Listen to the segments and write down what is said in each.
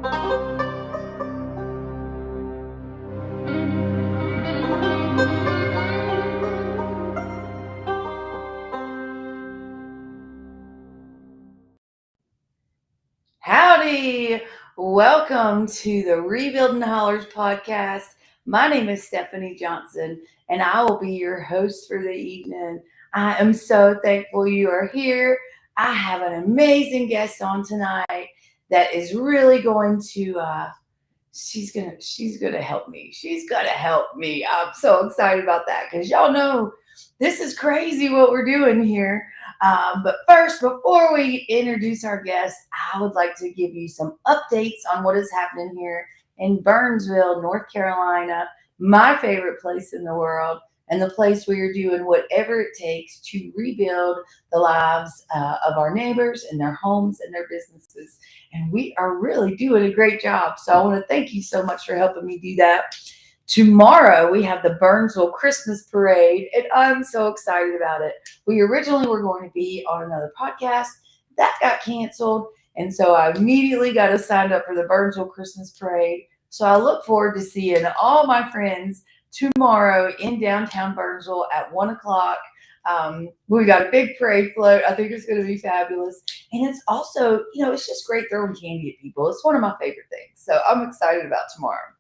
Howdy! Welcome to the Rebuilding Hollers podcast. My name is Stephanie Johnson, and I will be your host for the evening. I am so thankful you are here. I have an amazing guest on tonight that is really going to she's gonna help me. She's gonna help me. I'm so excited about that because y'all know this is crazy what we're doing here. But first, before we introduce our guest, I would like to give you some updates on what is happening here in Burnsville, North Carolina, my favorite place in the world, and the place where you're doing whatever it takes to rebuild the lives of our neighbors and their homes and their businesses. And we are really doing a great job. So I want to thank you so much for helping me do that. Tomorrow, we have the Burnsville Christmas Parade, and I'm so excited about it. We originally were going to be on another podcast. That got canceled, and so I immediately got us signed up for the Burnsville Christmas Parade. So I look forward to seeing all my friends tomorrow in downtown Burnsville at 1 o'clock. We got a big parade float. I think it's going to be fabulous. And it's also, it's just great throwing candy at people. It's one of my favorite things. So I'm excited about tomorrow.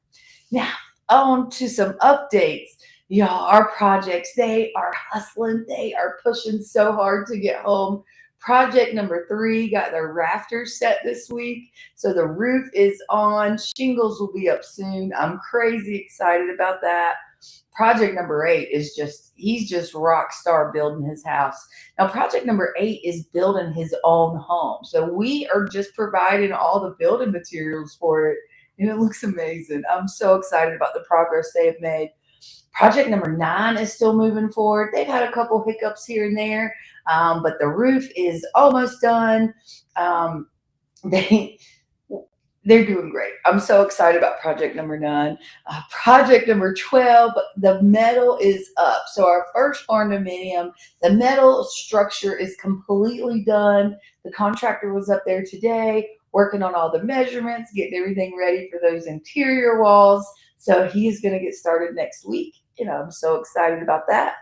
Now, on to some updates. Y'all, our projects, they are hustling. They are pushing so hard to get home. Project number 3 got their rafters set this week. So the roof is on. Shingles will be up soon. I'm crazy excited about that. Project number 8 is he's just rock star building his house. Now, project number 8 is building his own home. So we are just providing all the building materials for it. And it looks amazing. I'm so excited about the progress they have made. Project number 9 is still moving forward. They've had a couple hiccups here and there, but the roof is almost done. They're doing great. I'm so excited about project number 9. Project number 12, the metal is up. So our first barndominium, the metal structure is completely done. The contractor was up there today working on all the measurements, getting everything ready for those interior walls. So he's going to get started next week. I'm so excited about that.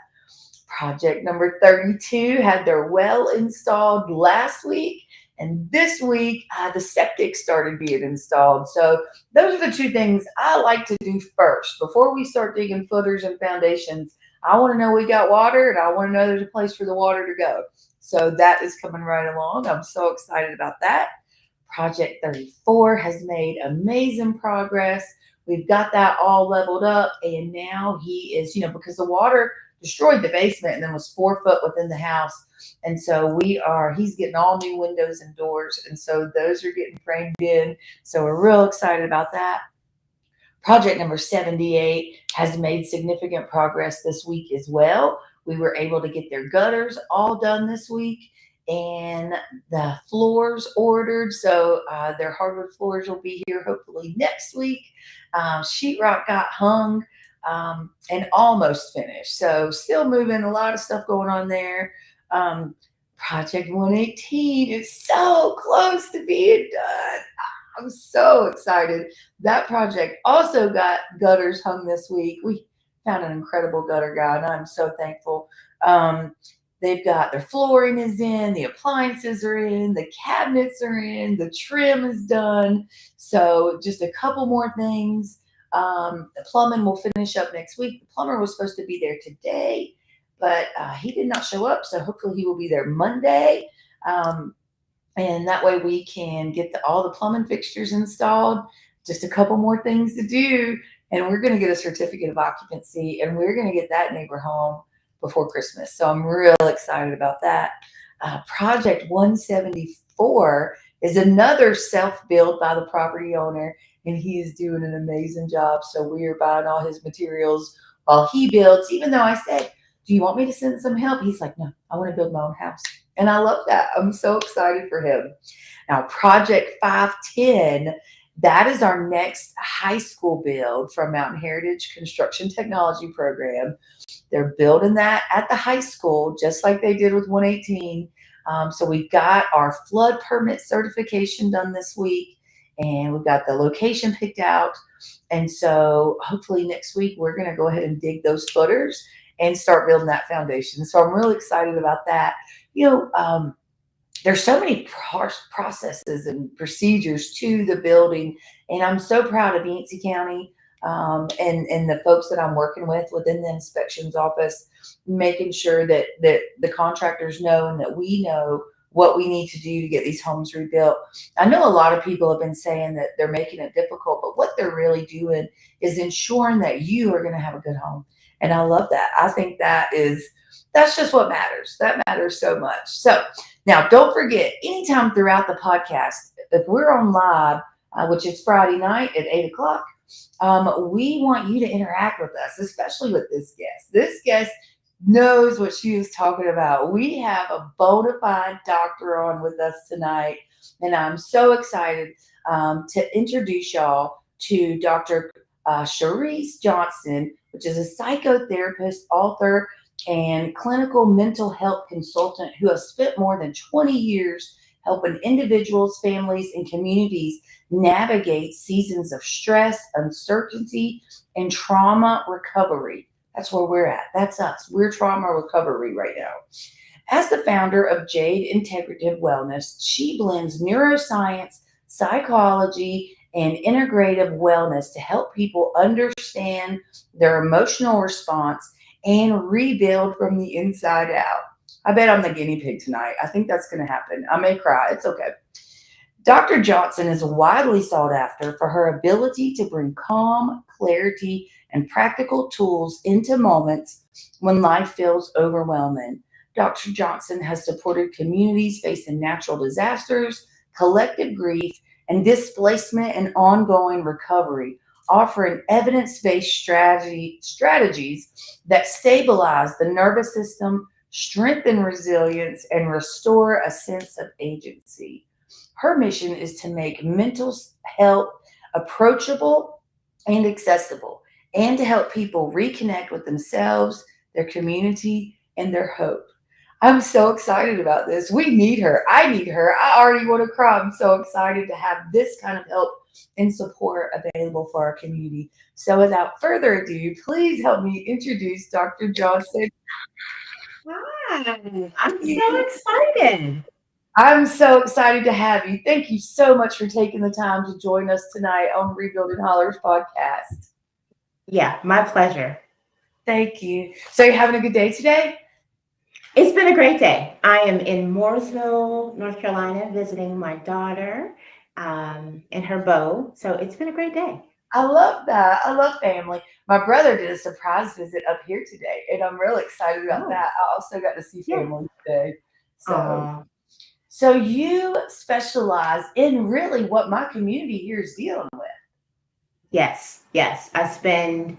Project number 32 had their well installed last week. And this week, the septic started being installed. So those are the 2 things I like to do first. Before we start digging footers and foundations, I want to know we got water, and I want to know there's a place for the water to go. So that is coming right along. I'm so excited about that. Project 34 has made amazing progress. We've got that all leveled up, and now he is, because the water destroyed the basement and then was 4 foot within the house. And so he's getting all new windows and doors. And so those are getting framed in. So we're real excited about that. Project number 78 has made significant progress this week as well. We were able to get their gutters all done this week and the floors ordered. So their hardwood floors will be here hopefully next week. Sheetrock got hung and almost finished. So still moving, a lot of stuff going on there. Project 118 is so close to being done. I'm so excited. That project also got gutters hung this week. We found an incredible gutter guy, and I'm so thankful. They've got their flooring is in, the appliances are in, the cabinets are in, the trim is done. So just a couple more things. The plumbing will finish up next week. The plumber was supposed to be there today, but he did not show up. So hopefully he will be there Monday. And that way we can get all the plumbing fixtures installed. Just a couple more things to do. And we're going to get a certificate of occupancy, and we're going to get that neighbor home before Christmas. So I'm real excited about that. Project 174 is another self-build by the property owner, and he is doing an amazing job. So we are buying all his materials while he builds, even though I said, do you want me to send some help? He's like, no, I want to build my own house. And I love that. I'm so excited for him. Now, Project 510, that is our next high school build from Mountain Heritage Construction Technology Program. They're building that at the high school, just like they did with 118. So we've got our flood permit certification done this week, and we've got the location picked out. And so hopefully next week we're going to go ahead and dig those footers and start building that foundation. So I'm really excited about that. There's so many processes and procedures to the building, and I'm so proud of Yancey County and the folks that I'm working with within the inspections office, making sure that the contractors know and that we know what we need to do to get these homes rebuilt. I know a lot of people have been saying that they're making it difficult, but what they're really doing is ensuring that you are going to have a good home. And I love that. I think that's just what matters. That matters so much. So now don't forget, anytime throughout the podcast, if we're on live, which is Friday night at 8 o'clock, we want you to interact with us, especially with this guest. This guest knows what she is talking about. We have a bona fide doctor on with us tonight, and I'm so excited to introduce y'all to Dr. Charryse Johnson, which is a psychotherapist, author, and clinical mental health consultant who has spent more than 20 years helping individuals, families, and communities navigate seasons of stress, uncertainty, and trauma recovery. That's where we're at. That's us. We're trauma recovery right now. As the founder of Jade Integrative Wellness, she blends neuroscience, psychology, and integrative wellness to help people understand their emotional response and rebuild from the inside out. I bet I'm the guinea pig tonight. I think that's going to happen. I may cry. It's okay. Dr. Johnson is widely sought after for her ability to bring calm, clarity, and practical tools into moments when life feels overwhelming. Dr. Johnson has supported communities facing natural disasters, collective grief, and displacement and ongoing recovery, offering evidence-based strategies that stabilize the nervous system, strengthen resilience, and restore a sense of agency. Her mission is to make mental health approachable and accessible, and to help people reconnect with themselves, their community, and their hope. I'm so excited about this. We need her. I need her. I already want to cry. I'm so excited to have this kind of help and support available for our community. So without further ado, please help me introduce Dr. Johnson. Hi, I'm so excited. I'm so excited to have you. Thank you so much for taking the time to join us tonight on Rebuilding Hollers podcast. Yeah, my pleasure. Thank you. So you're having a good day today? It's been a great day. I am in Mooresville, North Carolina, visiting my daughter and her beau. So it's been a great day. I love that. I love family. My brother did a surprise visit up here today, and I'm really excited about Oh, that. I also got to see yeah. family today. So, Oh, so you specialize in really what my community here is dealing with. yes, yes. I spend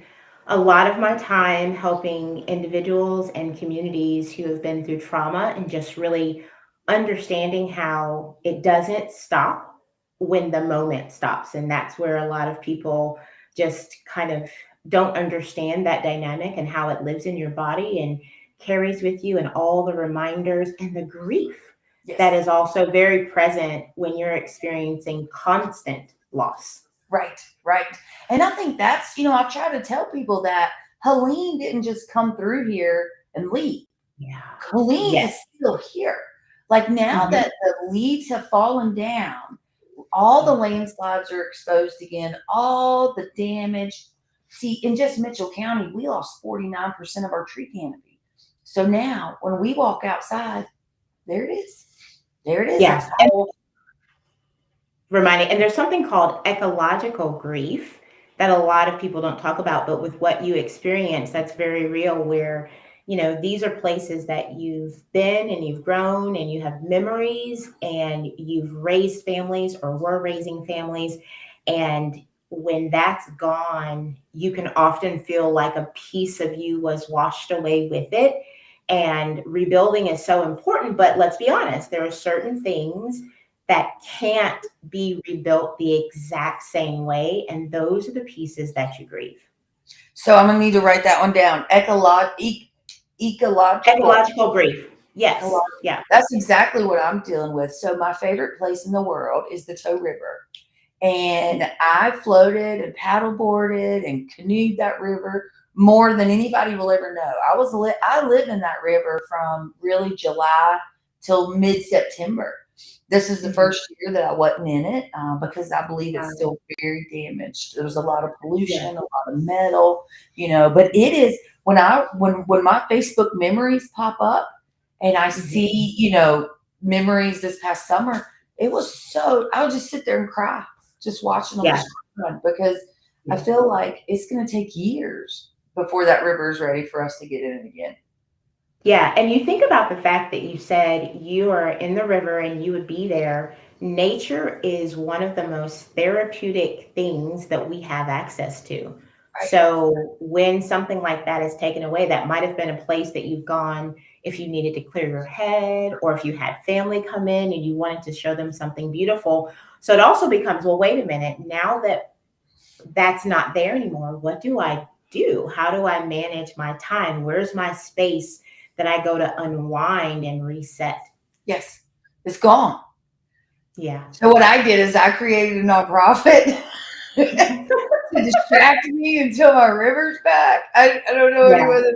a lot of my time helping individuals and communities who have been through trauma and just really understanding how it doesn't stop when the moment stops. And that's where a lot of people just kind of don't understand that dynamic and how it lives in your body and carries with you, and all the reminders and the grief that Yes. is also very present when you're experiencing constant loss. Right, right. And I think I've tried to tell people that Helene didn't just come through here and leave. Yeah. Helene is Yes. still here. Like now Mhm. that the leaves have fallen down, all the landslides are exposed again, all the damage. See, in just Mitchell County, we lost 49% of our tree canopy. So now when we walk outside, there it is. There it is. It's Yeah. And all reminding, and there's something called ecological grief that a lot of people don't talk about, but with what you experience, that's very real, where, these are places that you've been and you've grown and you have memories and you've raised families or were raising families. And when that's gone, you can often feel like a piece of you was washed away with it. And rebuilding is so important. But let's be honest, there are certain things that can't be rebuilt the exact same way. And those are the pieces that you grieve. so I'm gonna need to write that one down. Ecological. Ecological grief. Yes. Yeah. That's exactly what I'm dealing with. So my favorite place in the world is the Toe River. And I floated and paddleboarded and canoed that river more than anybody will ever know. I lived in that river from really July till mid-September. This is the Mhm. first year that I wasn't in it, because I believe it's Wow. still very damaged. There's a lot of Yeah. pollution, a lot of metal, but it is when my Facebook memories pop up and I Mhm. see, memories this past summer, I would just sit there and cry just watching them Yeah. just run because I Yeah. feel like it's going to take years before that river is ready for us to get in it again. Yeah, and you think about the fact that you said you are in the river and you would be there. Nature is one of the most therapeutic things that we have access to. Right. So when something like that is taken away, that might have been a place that you've gone if you needed to clear your head or if you had family come in and you wanted to show them something beautiful. So it also becomes, well, wait a minute, now that that's not there anymore, what do I do? How do I manage my time? Where's my space that I go to unwind and reset? Yes, it's gone. Yeah. So what I did is I created a nonprofit to distract me until my river's back. I don't know Yeah. anywhere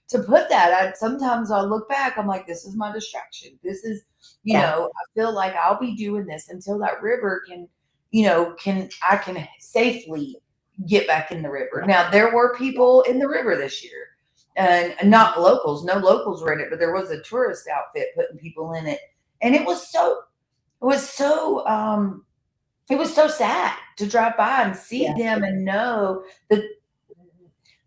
to put that. Sometimes I'll look back, I'm like, this is my distraction. This is, Yeah. I feel like I'll be doing this until that river I can safely get back in the river. Now there were people in the river this year and not locals, no locals were in it, but there was a tourist outfit putting people in it. And it was so it was so sad to drive by and see Yeah. them and know that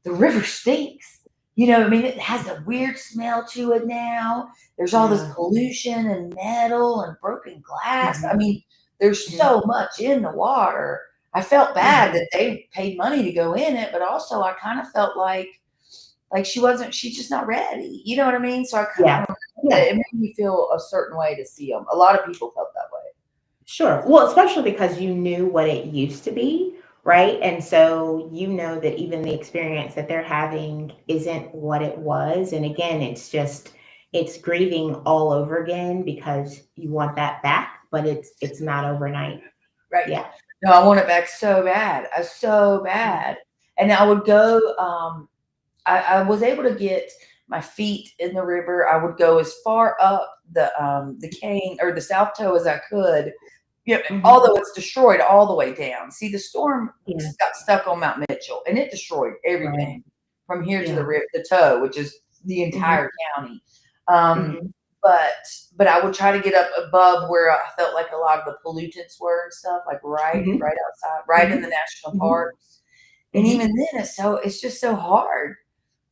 the river stinks. I mean, it has a weird smell to it now. There's all this Yeah. pollution and metal and broken glass. I Mhm. mean, there's Mhm. so much in the water. I felt bad Mhm. that they paid money to go in it, but also I kind of felt like she's just not ready. You know what I mean? So I Yeah. don't know, Yeah. it made me feel a certain way to see them. A lot of people felt that way. Sure. Well, especially because you knew what it used to be, right? And so you know that even the experience that they're having isn't what it was. And again, it's grieving all over again because you want that back, but it's not overnight. Right. Yeah. No, I want it back so bad, so bad. And I would go, I was able to get my feet in the river. I would go as far up the cane or the South Toe as I could, Mhm. although it's destroyed all the way down. See, the storm Yeah. got stuck on Mount Mitchell and it destroyed Right. everything from here to Yeah. the toe, which is the Mhm. entire county. Um, Mhm. but but I would try to get up above where I felt like a lot of the pollutants were and stuff, like Mhm. right outside, right in the Mhm. national Mhm. parks. And Mhm. even then, it's just so hard.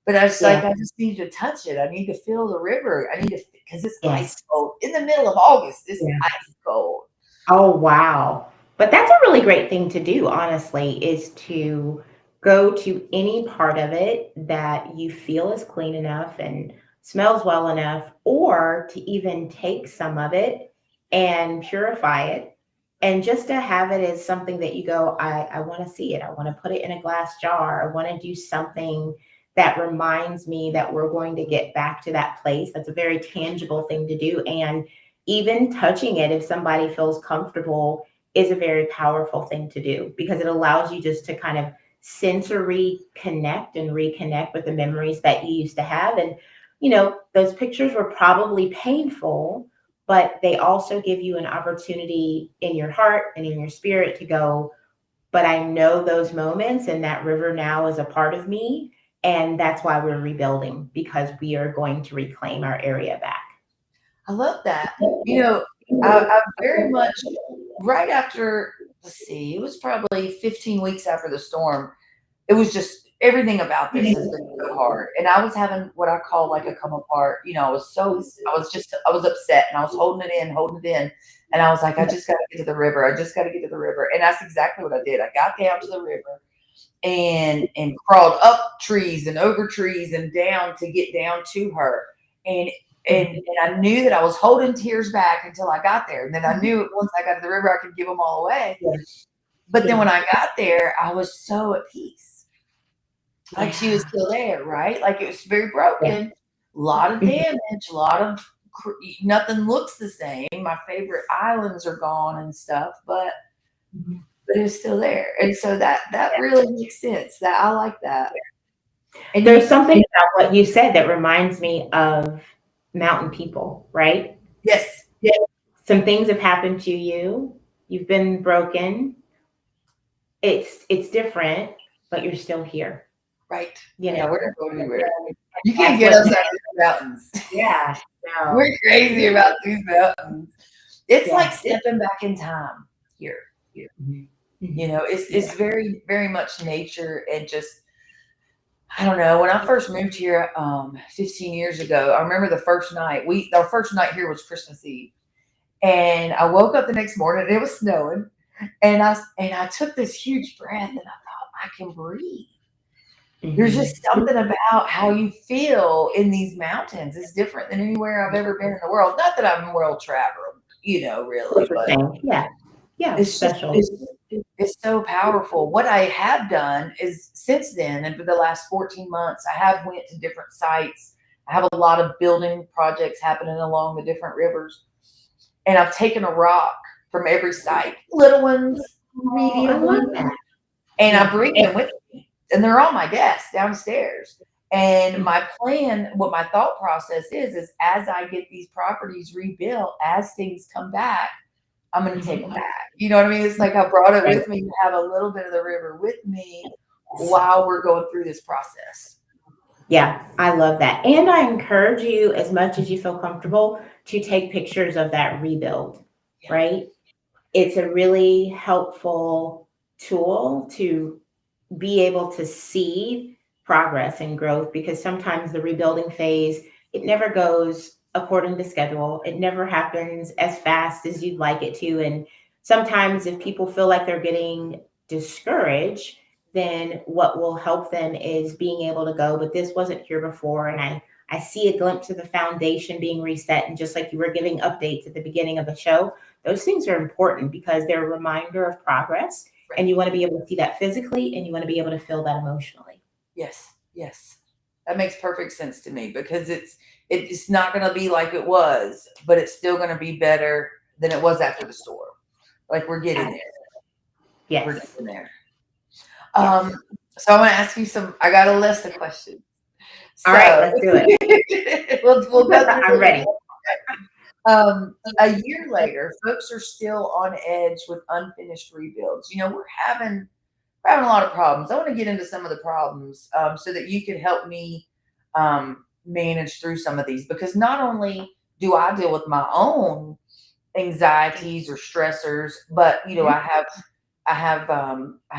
But I was like, Yeah. I just need to touch it. I need to feel the river. I need to because it's ice Yes. cold in the middle of August. It's Yeah. ice cold. Oh, wow. But that's a really great thing to do, honestly, is to go to any part of it that you feel is clean enough and smells well enough, or to even take some of it and purify it. And just to have it as something that you go, I want to see it. I want to put it in a glass jar. I want to do something that reminds me that we're going to get back to that place. That's a very tangible thing to do. And even touching it, if somebody feels comfortable, is a very powerful thing to do because it allows you just to kind of sensory connect and reconnect with the memories that you used to have. And, those pictures were probably painful, but they also give you an opportunity in your heart and in your spirit to go, but I know those moments, and that river now is a part of me. And that's why we're rebuilding because we are going to reclaim our area back. I love that. You know, I very much right after. Let's see, it was probably 15 weeks after the storm. It was just everything about this has been so hard, and I was having what I call like a come apart. I was upset, and I was holding it in, and I was like, I just got to get to the river. I just got to get to the river, and that's exactly what I did. I got down to the river and crawled up trees and over trees and down to get down to her. And and I knew that I was holding tears back until I got there. And then I knew once I got to the river, I could give them all away. Yeah. But then Yeah. when I got there, I was so at peace. Like she was Yeah. still there, right? Like it was very Yeah. broken, a lot of Mhm. damage, a lot of nothing looks the same. My favorite islands are gone and stuff, but Mhm. but it's still there. And so that really makes sense. That I like that. And There's something about what you said that reminds me of mountain people, right? yes, Some things have happened to you. You've been broken. It's different, but you're still here. right. You know, Yeah, we're not going anywhere. You can't that's get what. us out of these mountains. Yeah. No. We're crazy about these mountains. It's like Yeah. stepping back in time here. Mhm. You know, it's very, very much nature and just I don't know. When I first moved here 15 years ago, I remember the first night. Our first night here was Christmas Eve, and I woke up the next morning. And it was snowing, and I took this huge breath, and I thought I can breathe. There's just something about how you feel in these mountains is different than anywhere I've ever been in the world. Not that I'm world traveled, really, but Yeah. Yeah. it's just Special. it's so powerful. What I have done is since then, and for the last 14 months, I have went to different sites. I have a lot of building projects happening along the different rivers, and I've taken a rock from every site, little ones, Oh, I medium love ones, that. and I Yeah. bring them with me, and they're on my desk downstairs. And Mhm. my plan, what my thought process is as I get these properties rebuilt, as things come back, I'm going to take them back. You know what I mean? It's like I brought it Right. with me to have a little bit of the river with me while we're going through this process. Yeah, I love that. And I encourage you, as much as you feel comfortable, to take pictures of that rebuild, Yeah. right? It's a really helpful tool to be able to see progress and growth, because sometimes the rebuilding phase, it never goes according to schedule. It never happens as fast as you'd like it to. And sometimes if people feel like they're getting discouraged, then what will help them is being able to go, but this wasn't here before. And I see a glimpse of the foundation being reset. And just like you were giving updates at the beginning of the show, those things are important because they're a reminder of progress. Right. And you want to be able to see that physically, and you want to be able to feel that emotionally. Yes. Yes. That makes perfect sense to me because it's not going to be like it was, but it's still going to be better than it was after the storm. Like we're getting there. We're Yes. getting there. Yes. So I'm going to ask you I got a list of questions. So All right, let's do it. we'll go through I'm ready. a year later, folks are still on edge with unfinished rebuilds. We're having a lot of problems. I want to get into some of the problems so that you can help me manage through some of these because not only do I deal with my own anxieties or stressors, but I have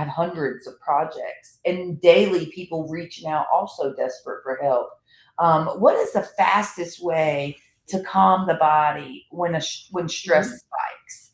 hundreds of projects and daily people reaching out also desperate for help. What is the fastest way to calm the body when stress spikes?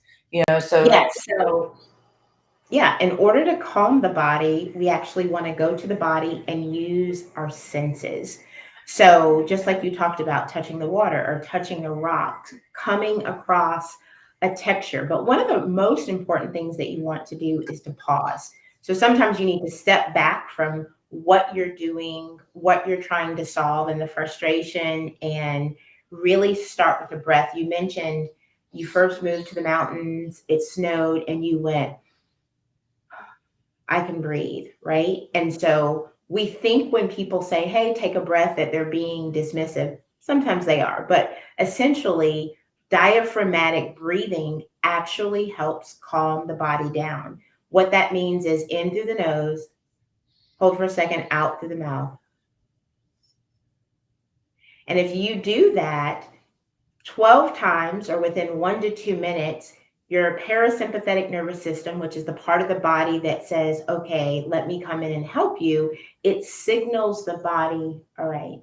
Yeah, in order to calm the body, we actually want to go to the body and use our senses. So, just like you talked about touching the water or touching a rock, coming across a texture. But one of the most important things that you want to do is to pause. So, sometimes you need to step back from what you're doing, what you're trying to solve, and the frustration, and really start with the breath. You mentioned you first moved to the mountains, it snowed, and you went, I can breathe, right? And so we think when people say, hey, take a breath, that they're being dismissive. Sometimes they are, but essentially, diaphragmatic breathing actually helps calm the body down. What that means is in through the nose, hold for a second, out through the mouth. And if you do that 12 times or within 1 to 2 minutes, your parasympathetic nervous system, which is the part of the body that says, okay, let me come in and help you, it signals the body, all right,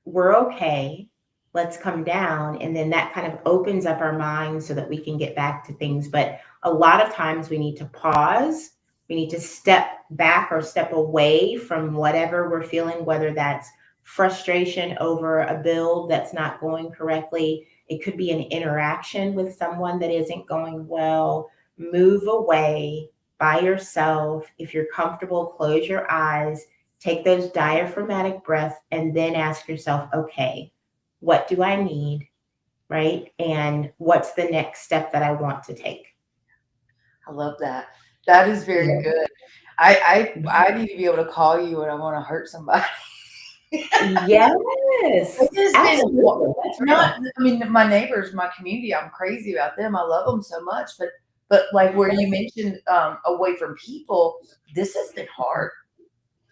we're okay, let's come down. And then that kind of opens up our minds so that we can get back to things. But a lot of times we need to pause. We need to step back or step away from whatever we're feeling, whether that's frustration over a build that's not going correctly. It could be an interaction with someone that isn't going well. Move away by yourself. If you're comfortable, close your eyes, take those diaphragmatic breaths, and then ask yourself, okay, what do I need? Right? And what's the next step that I want to take? I love that. That is very Yeah. good. I need to be able to call you when I want to hurt somebody. It Yes, has been absolutely. That's not. real. I mean, my neighbors, my community. I'm crazy about them. I love them so much, but like where you mentioned, away from people, this has been hard.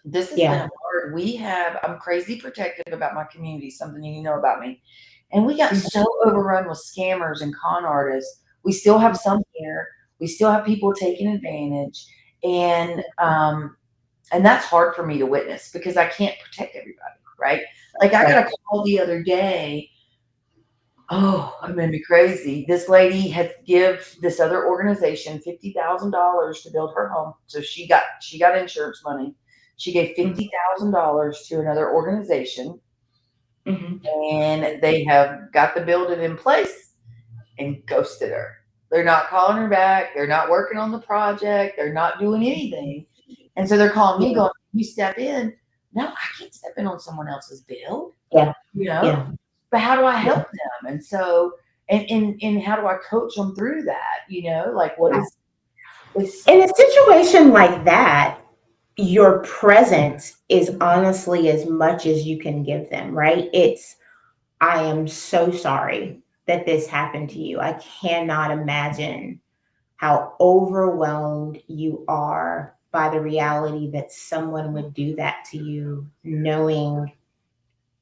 This has been Yeah. hard. I'm crazy protective about my community, something you know about me. And we got Mhm. so overrun with scammers and con artists. We still have some here. We still have people taking advantage. And that's hard for me to witness because I can't protect everybody, right? Like I got Right. a call the other day. Oh, it made me crazy. This lady had give this other organization $50,000 to build her home. So she got insurance money. She gave Mhm. $50,000 to another organization, Mhm. and they have got the building in place and ghosted her. They're not calling her back. They're not working on the project. They're not doing anything. And so they're calling me, Yeah. going, "You step in." No, I can't step in on someone else's bill, Yeah. you know. Yeah. But how do I Yeah. help them? And so, and how do I coach them through that? Like what Yeah. is it's In a situation like that, your presence is honestly as much as you can give them, right? It's, I am so sorry that this happened to you. I cannot imagine how overwhelmed you are by the reality that someone would do that to you, knowing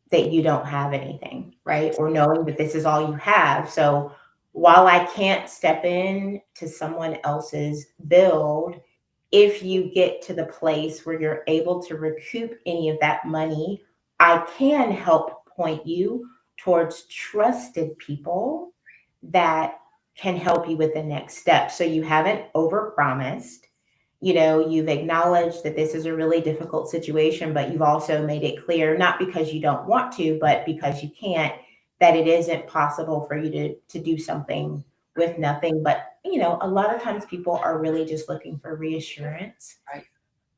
that you don't have anything, right? right, Or knowing that this is all you have. So while I can't step in to someone else's build, if you get to the place where you're able to recoup any of that money, I can help point you towards trusted people that can help you with the next step. So you haven't overpromised. You've acknowledged that this is a really difficult situation, but you've also made it clear, not because you don't want to, but because you can't, that it isn't possible for you to do something with nothing. But a lot of times people are really just looking for reassurance, right.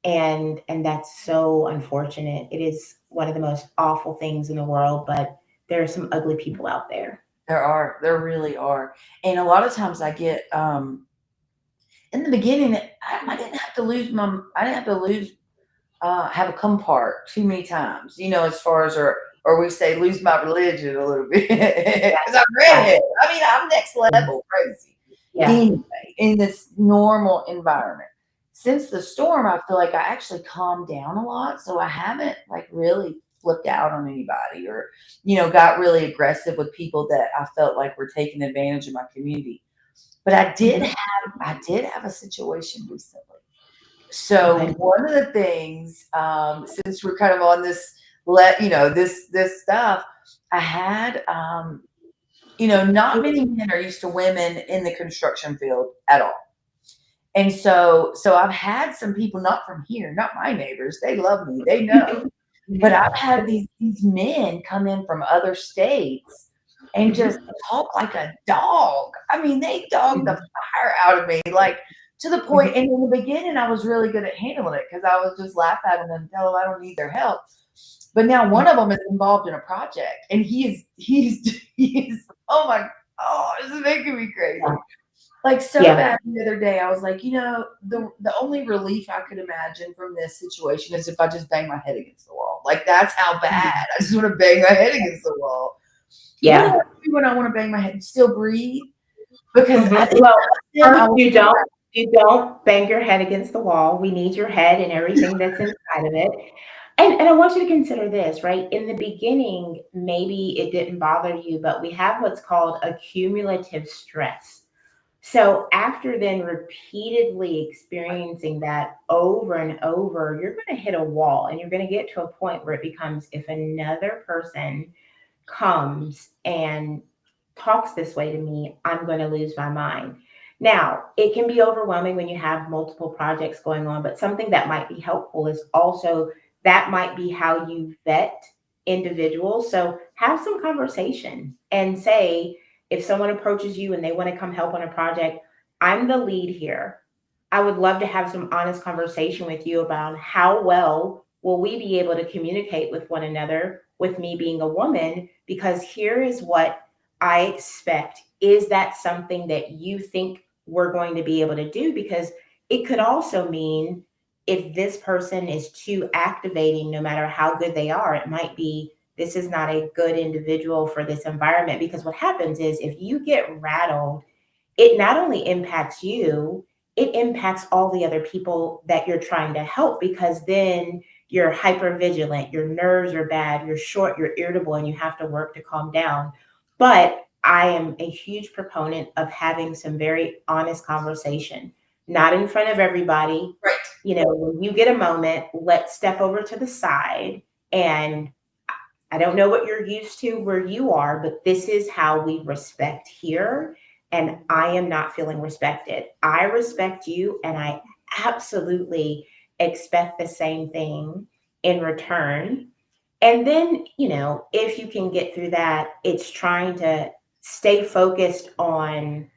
and that's so unfortunate. It is one of the most awful things in the world, but there are some ugly people out there. There really are. And a lot of times I get in the beginning, I didn't have to lose I didn't have to lose have a come part too many times, as far as, or we say lose my religion a little bit because I'm Yeah, redhead. I mean, I'm next level crazy. yeah, Anyway, in this normal environment, since the storm, I feel like I actually calmed down a lot. So I haven't like really flipped out on anybody or, got really aggressive with people that I felt like were taking advantage of my community. But mhm, I did have a situation recently. So okay, one of the things, since we're kind of on this, this stuff, I had, not many men are used to women in the construction field at all. And so I've had some people not from here, not my neighbors. They love me. They know. But I've had these men come in from other states and just mhm, talk like a dog. I mean, they dog the mhm, fire out of me, like to the point. mhm, And in the beginning, I was really good at handling it because I was just laugh at them and tell them I don't need their help. But now one of them is involved in a project, and he is. This is making me yeah, crazy. Like so yeah, bad the other day, I was like, the only relief I could imagine from this situation is if I just bang my head against the wall. Like that's how bad. mhm, I just want to bang my head against the wall. What do I yeah. do when I want to bang my head? Still breathe? Because I Mhm. didn't Well, tell them I first, was you don't bang your head against the wall. We need your head and everything that's inside of it. And I want you to consider this, right? In the beginning, maybe it didn't bother you, but we have what's called accumulative stress. So after then repeatedly experiencing that over and over, you're going to hit a wall, and you're going to get to a point where it becomes, if another person comes and talks this way to me, I'm going to lose my mind. Now, it can be overwhelming when you have multiple projects going on, but something that might be helpful is also that might be how you vet individuals. So have some conversation and say, if someone approaches you and they want to come help on a project, I'm the lead here. I would love to have some honest conversation with you about how well will we be able to communicate with one another, with me being a woman, because here is what I expect. Is that something that you think we're going to be able to do? Because It could also mean if this person is too activating, no matter how good they are, it might be this is not a good individual for this environment. Because what happens is if you get rattled, it not only impacts you, it impacts all the other people that you're trying to help, because then you're hyper vigilant, your nerves are bad, you're short, you're irritable, and you have to work to calm down. But I am a huge proponent of having some very honest conversation, not in front of everybody. Right. You know, when you get a moment, let's step over to the side. And I don't know what you're used to where you are, but this is how we respect here. And I am not feeling respected. I respect you, and I absolutely expect the same thing in return. And then, you know, if you can get through that, it's trying to stay focused on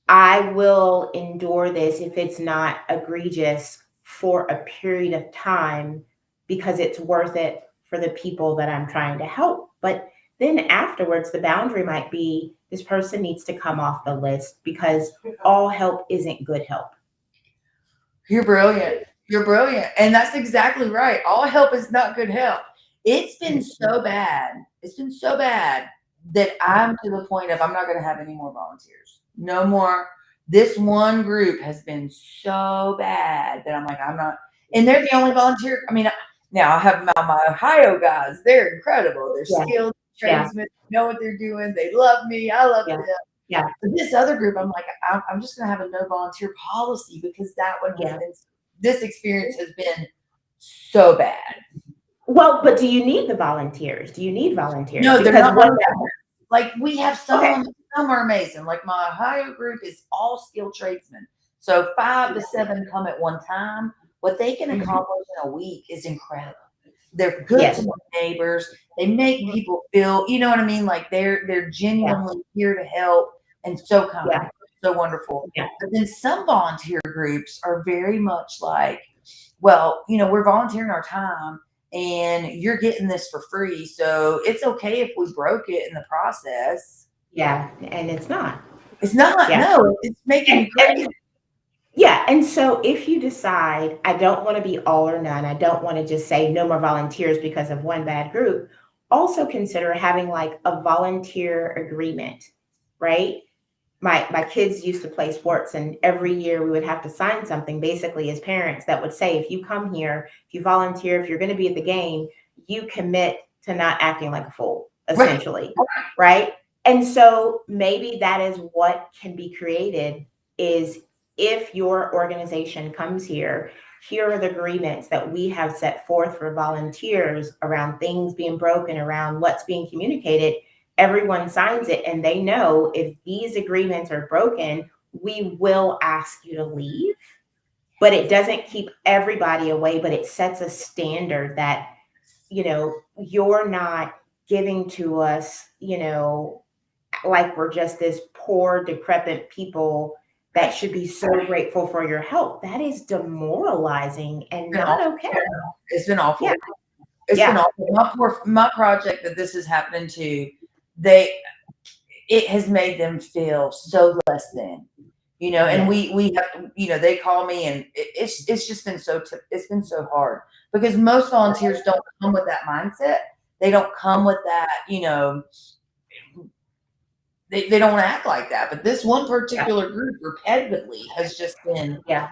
I will endure this if it's not egregious for a period of time because it's worth it for the people that I'm trying to help. But then afterwards, the boundary might be this person needs to come off the list because all help isn't good help. You're brilliant. You're brilliant. And that's exactly right. All help is not good help. It's been so bad. It's been so bad that I'm to the point of I'm not going to have any more volunteers. No more. This one group has been so bad that I'm like, I'm not. And they're the only volunteer. I mean, now I have my Ohio guys. They're incredible. They're Yeah, skilled yeah, tradesmen, know what they're doing. They love me. I love yeah, them. yeah, But this other group, I'm like, I'm just going to have a no volunteer policy because that one has yeah. been, this experience has been so bad. Well, but do you need the volunteers? Do you need volunteers? No, they're Because not what, volunteers. Like we have okay. some are amazing. Like my Ohio group is all skilled tradesmen. So 5 to 7 come at one time. What they can Mhm. accomplish in a week is incredible. They're good to Yes. their neighbors. They make people feel, you know what I mean? Like they're Yeah. genuinely here to help and so kind, Yeah. so wonderful. Yeah. But then some volunteer groups are very much like, well, we're volunteering our time and you're getting this for free. So it's okay if we broke it in the process. Yeah. And it's not. It's not, Yeah. no, it's making And, me crazy. yeah. And so if you decide, I don't want to be all or none, I don't want to just say no more volunteers because of one bad group, also consider having like a volunteer agreement, right? My kids used to play sports, and every year we would have to sign something basically as parents that would say, if you come here, if you volunteer, if you're going to be at the game, you commit to not acting like a fool, Right. essentially. Right. And so maybe that is what can be created is if your organization comes here, here are the agreements that we have set forth for volunteers around things being broken, around what's being communicated. Everyone signs it, and they know if these agreements are broken, we will ask you to leave. But it doesn't keep everybody away, but it sets a standard that, you're not giving to us, like we're just this poor, decrepit people that should be so grateful for your help. That is demoralizing and It's been not awful. okay. It's been awful. Yeah. It's been Yeah. awful. My project that this is happening to, it has made them feel so less than, and Yes. we have, they call me and it's just been it's been so hard because most volunteers don't come with that mindset. They don't come with that, they don't want to act like that. But this one Yeah. particular group repetitively has just been Yeah.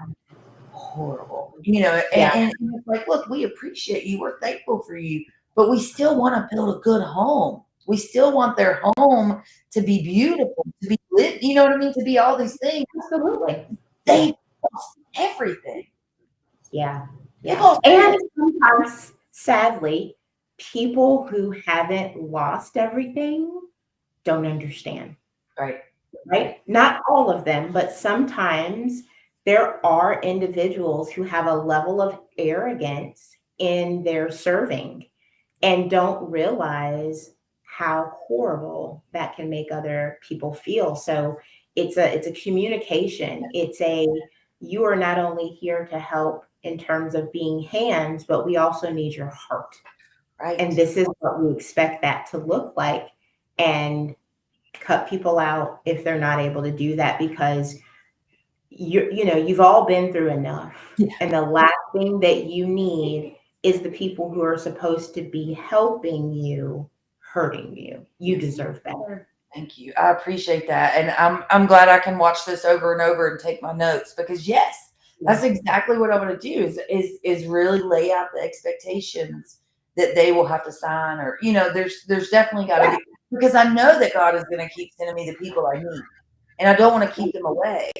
horrible, Yeah. and it's like, look, we appreciate you. We're thankful for you, but we still want to build a good home. We still want their home to be beautiful, to be lit, you know what I mean? To be all these things. Absolutely. They lost everything. Yeah. They've Yeah. lost And everything. sometimes, sadly, people who haven't lost everything don't understand, Right. right? Not all of them, but sometimes there are individuals who have a level of arrogance in their serving and don't realize how horrible that can make other people feel. So it's a communication. You are not only here to help in terms of being hands, but we also need your heart. Right. And this is what we expect that to look like. And cut people out if they're not able to do that because you've all been through enough. Yeah. And the last thing that you need is the people who are supposed to be helping you hurting you. You Yes. deserve better. Thank you. I appreciate that. And I'm glad I can watch this over and over and take my notes because yes, Yeah. that's exactly what I want to do is really lay out the expectations that they will have to sign or there's definitely got to Yeah. be because I know that God is going to keep sending me the people I need. And I don't want to keep them away.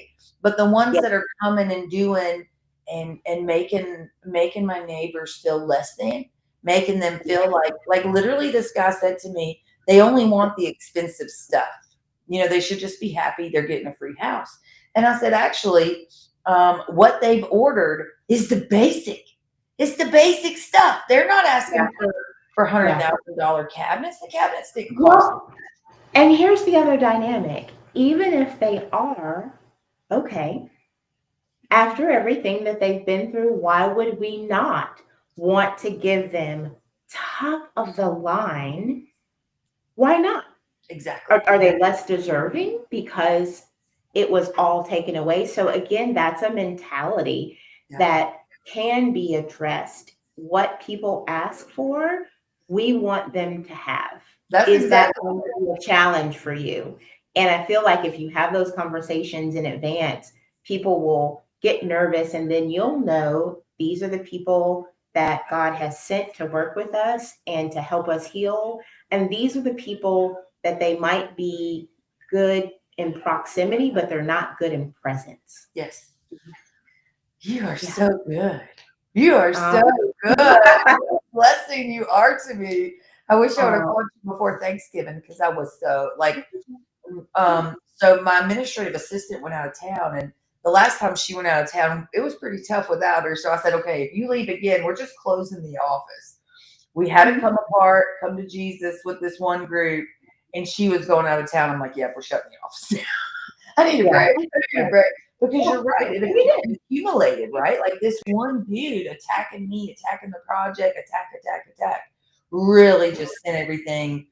But the ones Yeah. that are coming and doing and making my neighbors feel less than, making them feel like literally this guy said to me, they only want the expensive stuff. They should just be happy they're getting a free house. And I said, actually, what they've ordered is the basic. It's the basic stuff. They're not Yeah. asking for Yeah. $100,000 cabinets. The cabinets didn't cost. Well, and here's the other dynamic. Even if they are, okay, after everything that they've been through, why would we not want to give them top of the line? Why not? Exactly. Are they less deserving because it was all taken away? So again, that's a mentality Yeah. that can be addressed. What people ask for, we want them to have. That's Is that exactly. going to be a challenge for you? And I feel like if you have those conversations in advance, people will get nervous and then you'll know these are the people that God has sent to work with us and to help us heal. And these are the people that they might be good in proximity, but they're not good in presence. Yes. You are Yeah. so good. You are so Um, good. What a blessing you are to me. I wish I would have um, called you before Thanksgiving because I was so so my administrative assistant went out of town and the last time she went out of town, it was pretty tough without her. So I said, okay, if you leave again, we're just closing the office. We had to come apart, come to Jesus with this one group, and she was going out of town. I'm like, yeah, we're shutting the office down. I need a yeah. break. I need a break. Because Yeah. you're right. It We did. accumulated, right? Like this one dude attacking me, attacking the project, attack, really just sent everything.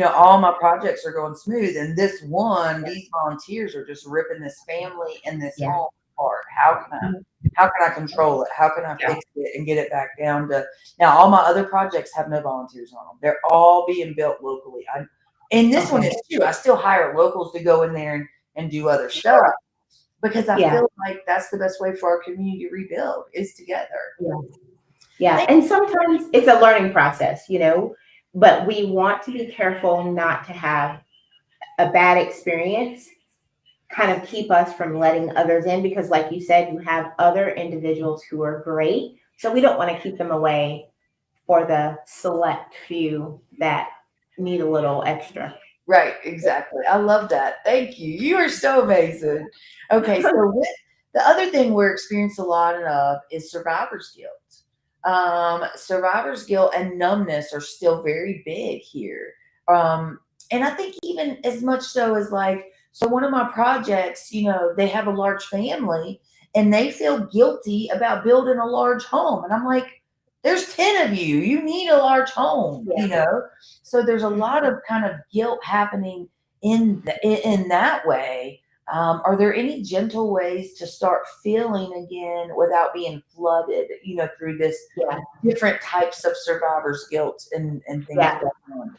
All my projects are going smooth. And this one, these volunteers are just ripping this family and this Yeah. home apart. How can I control it? How can I Yeah. fix it and get it back down to now? All my other projects have no volunteers on them. They're all being built locally. And this one Okay. is too. I still hire locals to go in there and do other stuff because I Yeah. feel like that's the best way for our community to rebuild is together. Yeah. Yeah. Thank And sometimes it's a learning process, but we want to be careful not to have a bad experience kind of keep us from letting others in because, like you said, you have other individuals who are great. So we don't want to keep them away for the select few that need a little extra. Right, exactly. I love that. Thank you. You are so amazing. Okay, so the other thing we're experiencing a lot of is survivor's guilt. Survivor's guilt and numbness are still very big here. And I think even as much so as so one of my projects, they have a large family and they feel guilty about building a large home. And I'm like, there's 10 of you. You need a large home. So there's a lot of kind of guilt happening in that way. Are there any gentle ways to start feeling again without being flooded, through this Yeah. different types of survivor's guilt and things Yeah. going on?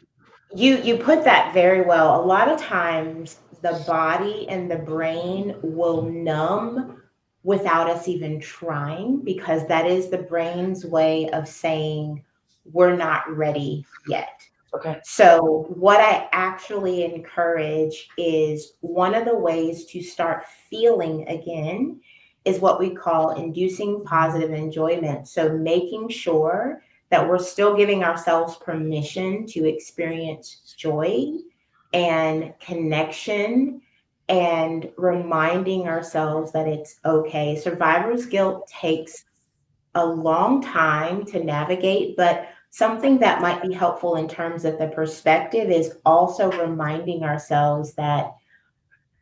You put that very well. A lot of times the body and the brain will numb without us even trying because that is the brain's way of saying we're not ready yet. Okay. So, what I actually encourage is one of the ways to start feeling again is what we call inducing positive enjoyment. So, making sure that we're still giving ourselves permission to experience joy and connection and reminding ourselves that it's okay. Survivor's guilt takes a long time to navigate, but something that might be helpful in terms of the perspective is also reminding ourselves that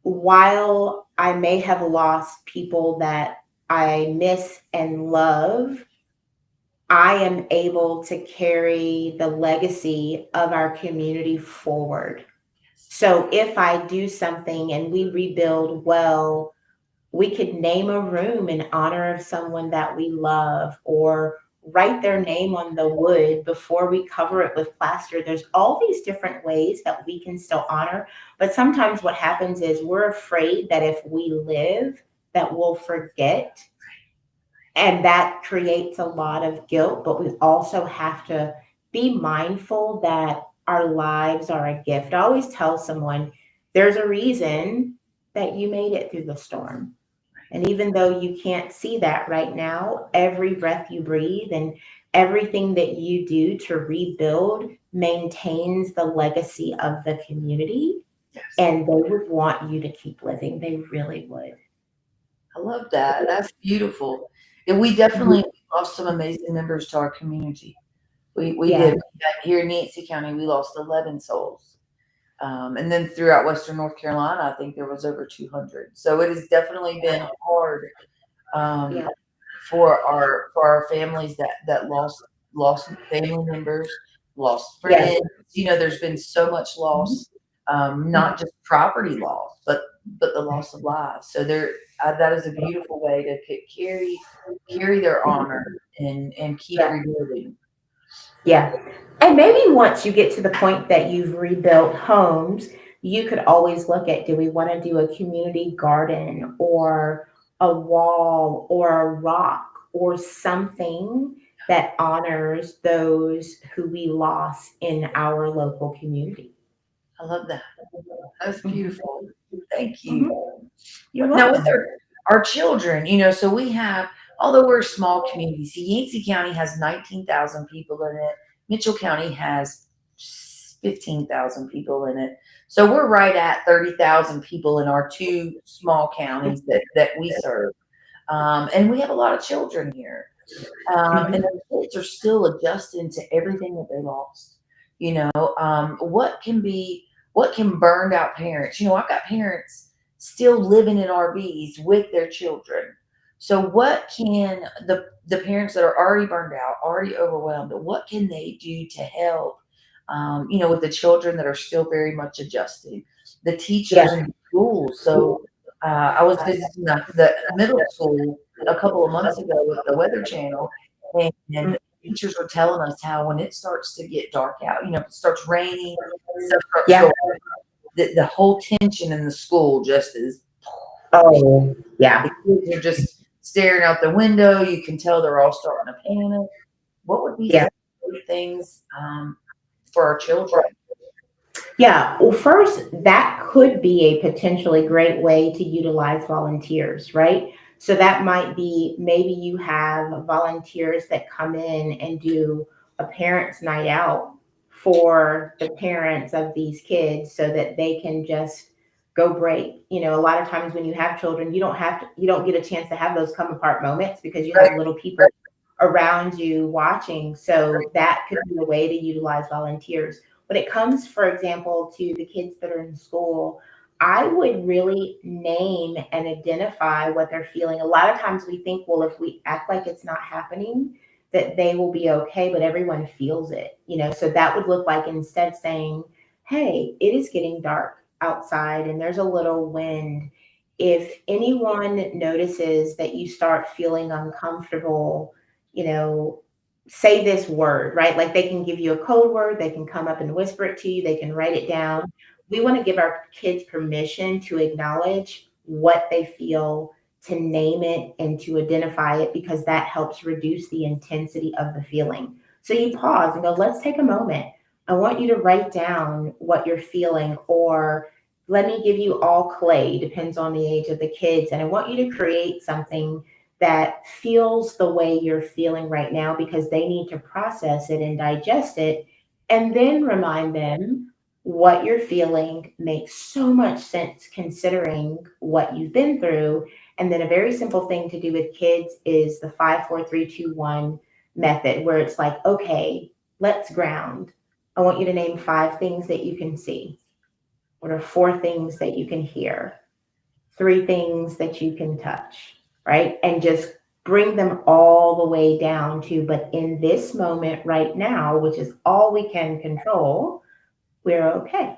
while I may have lost people that I miss and love, I am able to carry the legacy of our community forward. So if I do something and we rebuild well, We could name a room in honor of someone that we love, or write their name on the wood before we cover it with plaster. There's all these different ways that we can still honor. But sometimes what happens is we're afraid that if we live, that we'll forget. And that creates a lot of guilt. But we also have to be mindful that our lives are a gift. I always tell someone there's a reason that you made it through the storm. And even though you can't see that right now, every breath you breathe and everything that you do to rebuild maintains the legacy of the community. Yes. And they would want you to keep living. They really would. I love that. That's beautiful. And we definitely lost some amazing members to our community. We Yeah. did. Here in Yancey County, we lost 11 souls. And then throughout Western North Carolina, I think there was over 200. So it has definitely been hard, um, Yeah. for our families that lost family members, lost Yeah. friends. There's been so much Mhm. loss, not just property loss, but the loss of lives. So that is a beautiful way to carry their honor and keep Yeah. rebuilding. Yeah. And maybe once you get to the point that you've rebuilt homes, you could always look at, do we want to do a community garden or a wall or a rock or something that honors those who we lost in our local community? I love that. That's Mhm. beautiful. Thank you. Mhm. You're Now with welcome. our children, so we have, although we're a small community, see, Yancey County has 19,000 people in it. Mitchell County has 15,000 people in it. So we're right at 30,000 people in our two small counties that we serve. And we have a lot of children here. And Mhm. the kids are still adjusting to everything that they lost. What can burned out parents? I've got parents still living in RVs with their children. So what can the parents that are already burned out, already overwhelmed, what can they do to help? With the children that are still very much adjusting, the Yeah. teachers in schools. So I was visiting the middle school a couple of months ago with the Weather Channel, and teachers were telling us how when it starts to get dark out, if it starts raining, stuff starts Yeah. going, the whole tension in the school just is. Oh, The yeah. kids are just staring out the window. You can tell they're all starting to panic. What would be Yeah. some great things for our children? Yeah, well, first, that could be a potentially great way to utilize volunteers, right? So that might be, maybe you have volunteers that come in and do a parents' night out for the parents of these kids so that they can just go break. A lot of times when you have children, you don't get a chance to have those come apart moments because you Right, have little people right, around you watching. So that could be a way to utilize volunteers. When it comes, for example, to the kids that are in school, I would really name and identify what they're feeling. A lot of times we think, well, if we act like it's not happening, that they will be okay, but everyone feels it. So that would look like, instead, saying, hey, it is getting dark outside and there's a little wind. If anyone notices that you start feeling uncomfortable, you know, say this word, right? Like, they can give you a code word, they can come up and whisper it to you, they can write it down. We want to give our kids permission to acknowledge what they feel, to name it and to identify it, because that helps reduce the intensity of the feeling. So you pause and go, let's take a moment. I want you to write down what you're feeling, or let me give you all clay, depends on the age of the kids. And I want you to create something that feels the way you're feeling right now, because they need to process it and digest it, and then remind them what you're feeling makes so much sense considering what you've been through. And then a very simple thing to do with kids is the 5, 4, 3, 2, 1 method, where it's like, okay, let's ground. I want you to name 5 things that you can see. What are 4 things that you can hear? 3 things that you can touch, right? And just bring them all the way down to, but in this moment right now, which is all we can control, we're okay.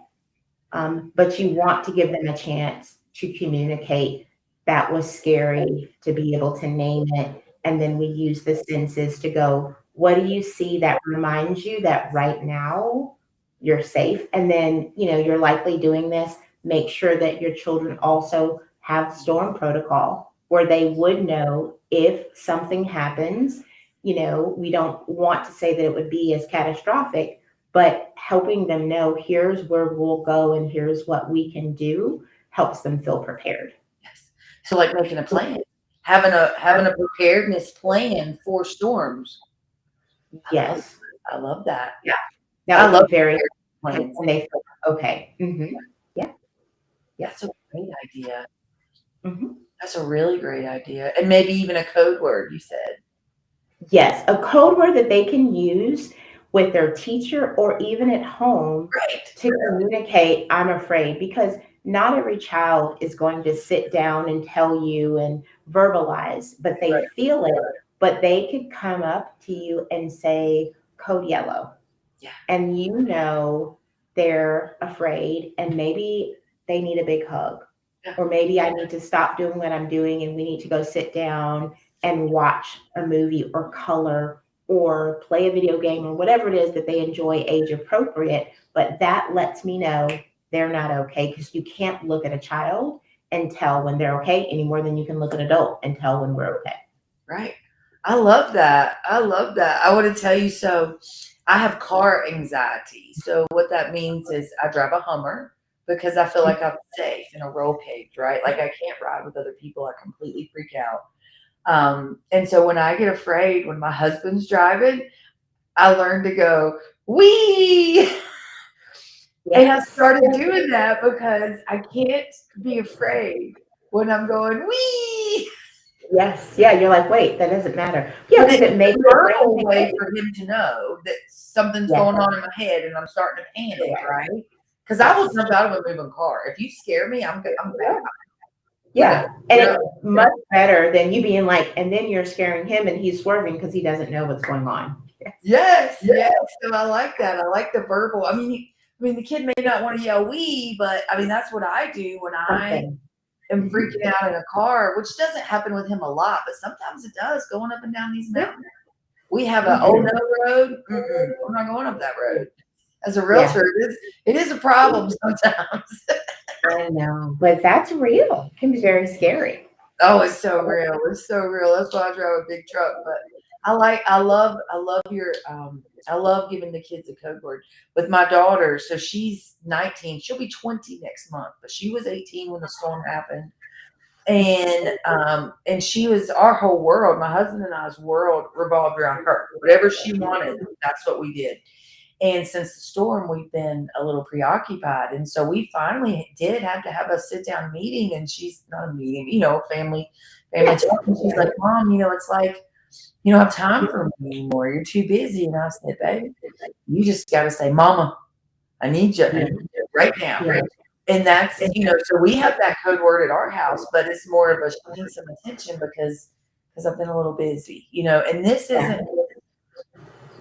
But you want to give them a chance to communicate that was scary to be able to name it. And then we use the senses to go, what do you see that reminds you that right now you're safe? And then, you're likely doing this. Make sure that your children also have storm protocol where they would know if something happens. We don't want to say that it would be as catastrophic, but helping them know here's where we'll go and here's what we can do helps them feel prepared. Yes. So like making a plan, having a preparedness plan for storms. Yes. I love that. Yeah. That I would love be very plans. and they feel okay. Yeah. Yeah. That's a great idea. Mhm. That's a really great idea. And maybe even a code word, you said. Yes, a code word that they can use with their teacher or even at home Right. to communicate, I'm afraid, because not every child is going to sit down and tell you and verbalize, but they Right. feel it. But they could come up to you and say, code yellow. Yeah. And they're afraid and maybe they need a big hug. Yeah. Or maybe I need to stop doing what I'm doing and we need to go sit down and watch a movie or color or play a video game or whatever it is that they enjoy age appropriate. But that lets me know they're not okay because you can't look at a child and tell when they're okay any more than you can look at an adult and tell when we're okay. Right. I love that. I love that. I want to tell you, so I have car anxiety. So what that means is I drive a Hummer because I feel like I'm safe in a roll cage, right? Like I can't ride with other people. I completely freak out. And so when I get afraid, when my husband's driving, I learn to go, wee. And I Yes. started doing that because I can't be afraid when I'm going, wee. Yes. Yeah. You're like, wait, that doesn't matter. Yeah, But because it's it a makes your brain verbal think, way for him to know that something's yes, going on in my head and I'm starting to panic, correct. right? Because I will Yes. jump out of a moving car. If you scare me, I'm bad. We're Yeah. done. And You it's know? much better than you being like, and then you're scaring him and he's swerving because he doesn't know what's going on. Yes, yes. So I like that. I like the verbal. The kid may not want to yell "wee," but I mean that's what I do when I Something. am Mhm. freaking out in a car, which doesn't happen with him a lot, but sometimes it does. Going up and down these Yeah. mountains, we have a oh Mhm. no road. I'm not going up that road. As a Yeah. realtor, it is a problem sometimes. I know. But that's real. It can be very scary. Oh, it's so real. It's so real. That's why I drive a big truck. But I love giving the kids a code word. With my daughter, so she's 19. She'll be 20 next month, but she was 18 when the storm happened. And she was our whole world. My husband and I's world revolved around her. Whatever she wanted, that's what we did. And since the storm, we've been a little preoccupied. And so we finally did have to have a sit down meeting. And she's not a meeting, family Yeah. talk. And she's like, Mom, it's like, you don't have time for me anymore. You're too busy. And I said, babe, you just got to say, Mama, I need you right now. Yeah. And so we have that code word at our house, but it's more of a she needs some attention because I've been a little busy, and this Yeah. isn't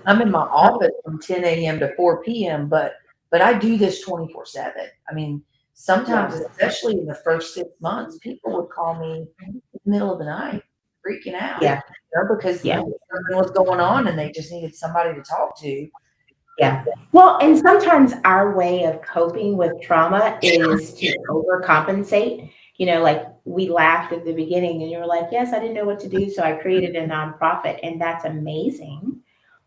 I'm in my office from 10 a.m. to 4 p.m., but I do this 24/7. Sometimes, Yeah. especially in the first 6 months, people would call me in the middle of the night, freaking out, Yeah. because Yeah. something was going on and they just needed somebody to talk to. Yeah. Well, and sometimes our way of coping with trauma is to overcompensate. Like we laughed at the beginning and you were like, yes, I didn't know what to do. So I created a nonprofit, and that's amazing.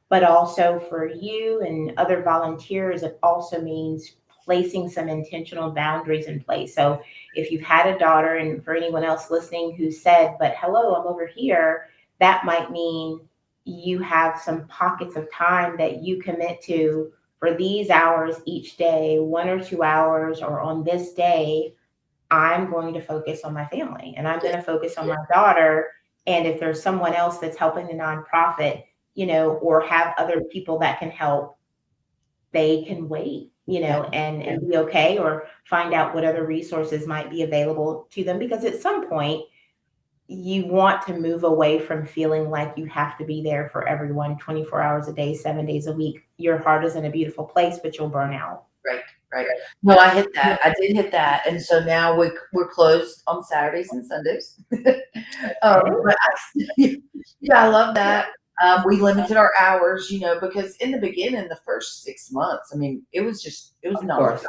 But also for you and other volunteers, it also means placing some intentional boundaries in place. So if you've had a daughter, and for anyone else listening who said, but hello, I'm over here, that might mean you have some pockets of time that you commit to for these hours each day, 1 or 2 hours, or on this day, I'm going to focus on my family and I'm going to focus on my daughter. And if there's someone else that's helping the nonprofit, or have other people that can help, they can wait, Yeah, and be okay, or find out what other resources might be available to them. Because at some point, you want to move away from feeling like you have to be there for everyone 24 hours a day, 7 days a week. Your heart is in a beautiful place, but you'll burn out. right, right. No, I hit that. I did hit that. And so now we're closed on Saturdays and Sundays. But yeah, I love that. We limited our hours, because in the beginning, the first 6 months, I mean, it was Of nonstop. course.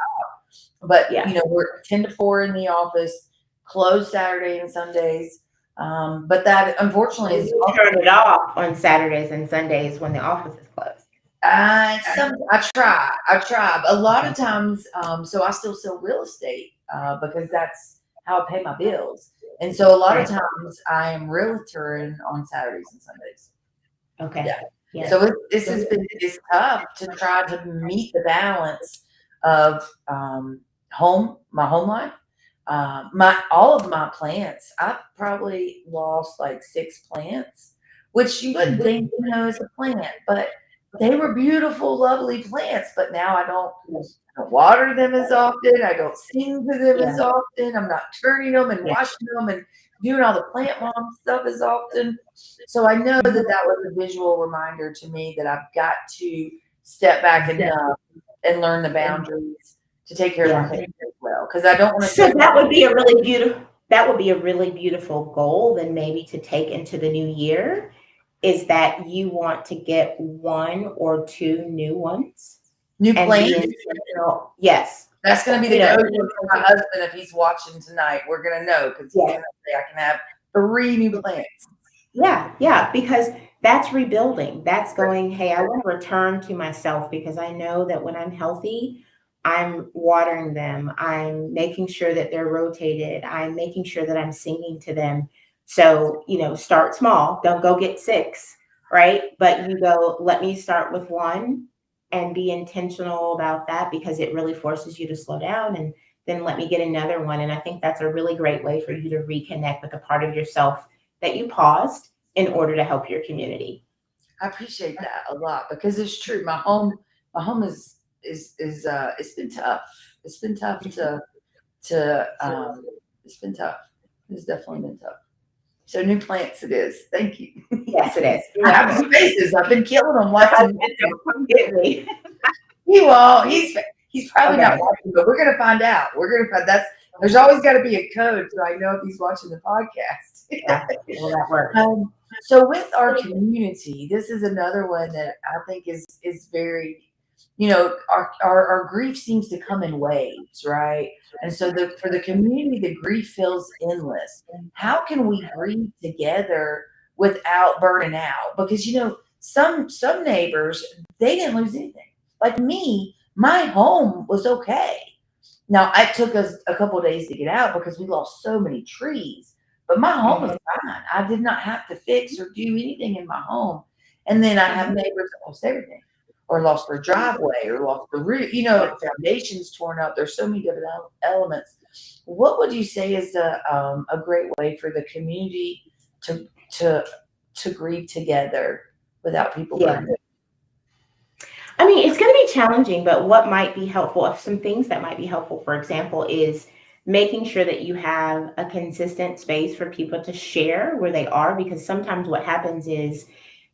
But, Yeah. we're 10 to 4 in the office, closed Saturday and Sundays. But that unfortunately is You turn it off on Saturdays and Sundays when the office is closed. I try. A lot of times, so I still sell real estate because that's how I pay my bills. And so a lot of Okay. times I am realtoring on Saturdays and Sundays. Okay. Yeah. Yeah. So it's tough to try to meet the balance of my home life, all of my plants. I've probably lost like 6 plants, which you wouldn't think, is a plant, but they were beautiful, lovely plants. But now I don't water them as often. I don't sing to them as Yeah. often. I'm not turning them and Yeah. washing them and doing all the plant mom stuff as often. So I know that was a visual reminder to me that I've got to step back enough and learn the boundaries to take care of my plants as well. Because I don't want to. So that would be a really beautiful goal then maybe to take into the new year, is that you want to get 1 or 2 new ones New and be plants. intentional. Yes. That's going to be the go-to for my husband if he's watching tonight. We're going to know because he's going to say I can have 3 new plants. Yeah, because that's rebuilding. That's going, hey, I want to return to myself because I know that when I'm healthy, I'm watering them. I'm making sure that they're rotated. I'm making sure that I'm singing to them. So, start small. Don't go get 6, right? But you go, let me start with 1 and be intentional about that because it really forces you to slow down, and then let me get another one. And I think that's a really great way for you to reconnect with a part of yourself that you paused in order to help your community. I appreciate that a lot because it's true. My home is it's been tough. It's been tough it's been tough. It's definitely been tough. So new plants it is. Thank you. Yes, it is. I have spaces. I've been killing them left and right. Don't get me. He won't. He's probably not watching, but we're gonna find out. There's always got to be a code so I know if he's watching the podcast. Yeah, well, that works. So with our community, this is another one that I think is very, our grief seems to come in waves, right? And so for the community, the grief feels endless. How can we grieve together without burning out? Because some neighbors, they didn't lose anything. Like me, my home was okay. Now it took us a couple of days to get out because we lost so many trees. But my home was fine. I did not have to fix or do anything in my home. And then I have neighbors that lost everything, or lost their driveway, or lost the roof. Foundations torn up. There's so many different elements. What would you say is a great way for the community to grieve together without people burning? I mean, it's going to be challenging, but what might be helpful, some things that might be helpful, for example, is making sure that you have a consistent space for people to share where they are, because sometimes what happens is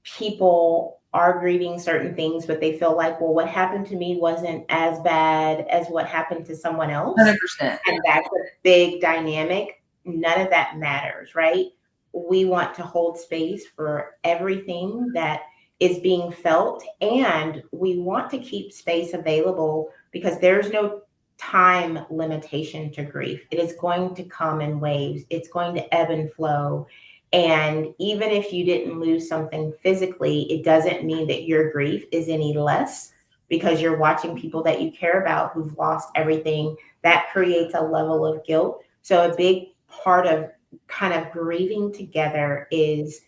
people are grieving certain things, but they feel like, well, what happened to me wasn't as bad as what happened to someone else. 100%. And that's a big dynamic. None of that matters, right? We want to hold space for everything that is being felt, and we want to keep space available because there's no time limitation to grief. It is going to come in waves. It's going to ebb and flow. And even if you didn't lose something physically, it doesn't mean that your grief is any less because you're watching people that you care about who've lost everything. That creates a level of guilt. So a big part of kind of grieving together is